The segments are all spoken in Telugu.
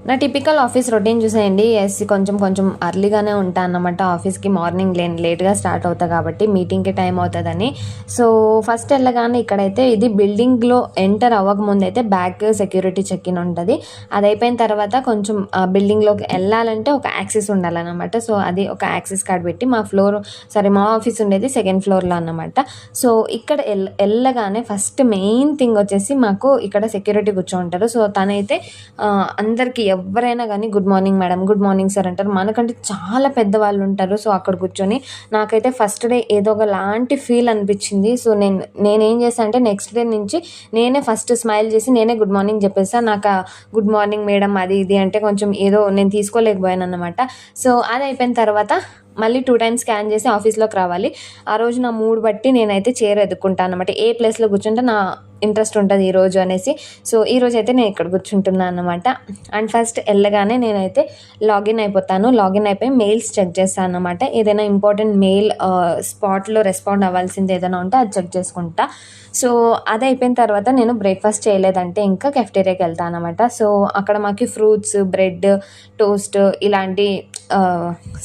నా టిపికల్ ఆఫీస్ రొటీన్ చూసేయండి. కొంచెం కొంచెం అర్లీగానే ఉంటాను అన్నమాట ఆఫీస్కి. మార్నింగ్ లేట్గా స్టార్ట్ అవుతా కాబట్టి మీటింగ్కి టైం అవుతుందని. సో ఫస్ట్ వెళ్ళగానే ఇక్కడైతే ఇది బిల్డింగ్లో ఎంటర్ అవ్వకముందు అయితే బ్యాక్ సెక్యూరిటీ చెక్ ఇన్ ఉంటుంది. అది అయిపోయిన తర్వాత కొంచెం బిల్డింగ్లోకి వెళ్ళాలంటే ఒక యాక్సెస్ ఉండాలన్నమాట. సో అది ఒక యాక్సెస్ కార్డ్ పెట్టి మా ఆఫీస్ ఉండేది సెకండ్ ఫ్లోర్లో అన్నమాట. సో ఇక్కడ వెళ్ళగానే ఫస్ట్ మెయిన్ థింగ్ వచ్చేసి మాకు ఇక్కడ సెక్యూరిటీ కూర్చోంటారు. సో తనైతే అందరికీ ఎవరైనా కానీ good morning madam, good morning sir అంటారు. మనకంటే చాలా పెద్దవాళ్ళు ఉంటారు. సో అక్కడ కూర్చొని నాకైతే ఫస్ట్ డే ఏదో ఒకలాంటి ఫీల్ అనిపించింది. సో నేనేం చేశాను అంటే నెక్స్ట్ డే నుంచి నేనే ఫస్ట్ స్మైల్ చేసి నేనే గుడ్ మార్నింగ్ చెప్పేస్తాను. నాకు గుడ్ మార్నింగ్ మేడం అది ఇది అంటే కొంచెం ఏదో నేను తీసుకోలేకపోయాను అన్నమాట. సో అది అయిపోయిన తర్వాత మళ్ళీ 2 టైమ్స్ స్కాన్ చేసి ఆఫీస్లోకి రావాలి. ఆ రోజు నా మూడ్ బట్టి నేనైతే చైర్ ఎదుక్కుంటాను అనమాట. ఏ ప్లేస్లో కూర్చుంటే నా ఇంట్రెస్ట్ ఉంటుంది ఈరోజు అనేసి. సో ఈరోజు అయితే నేను ఇక్కడ కూర్చుంటున్నాను అనమాట. అండ్ ఫస్ట్ వెళ్ళగానే నేనైతే లాగిన్ అయిపోతాను. లాగిన్ అయిపోయి మెయిల్స్ చెక్ చేస్తాను అనమాట. ఏదైనా ఇంపార్టెంట్ మెయిల్ స్పాట్లో రెస్పాండ్ అవ్వాల్సింది ఏదైనా ఉంటే అది చెక్ చేసుకుంటా. సో అది అయిపోయిన తర్వాత నేను బ్రేక్ఫాస్ట్ చేయలేదంటే ఇంకా కెఫ్టేరియాకి వెళ్తాను అనమాట. సో అక్కడ మాకు ఫ్రూట్స్, బ్రెడ్, టోస్ట్ ఇలాంటి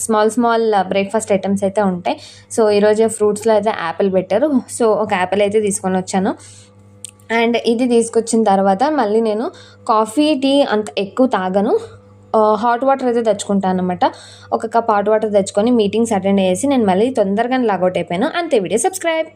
స్మాల్ బ్రేక్ఫాస్ట్ ఐటమ్స్ అయితే ఉంటాయి. సో ఈరోజు ఫ్రూట్స్లో అయితే యాపిల్ పెట్టారు. సో ఒక యాపిల్ అయితే తీసుకొని వచ్చాను. అండ్ ఇది తీసుకొచ్చిన తర్వాత మళ్ళీ నేను కాఫీ, టీ అంత ఎక్కువ తాగను. హాట్ వాటర్ అయితే తెచ్చుకుంటాను అనమాట. ఒక కప్ హాట్ వాటర్ తెచ్చుకొని మీటింగ్స్ అటెండ్ చేసి నేను మళ్ళీ తొందరగా లాగౌట్ అయిపోయాను. అంతే. Video subscribe.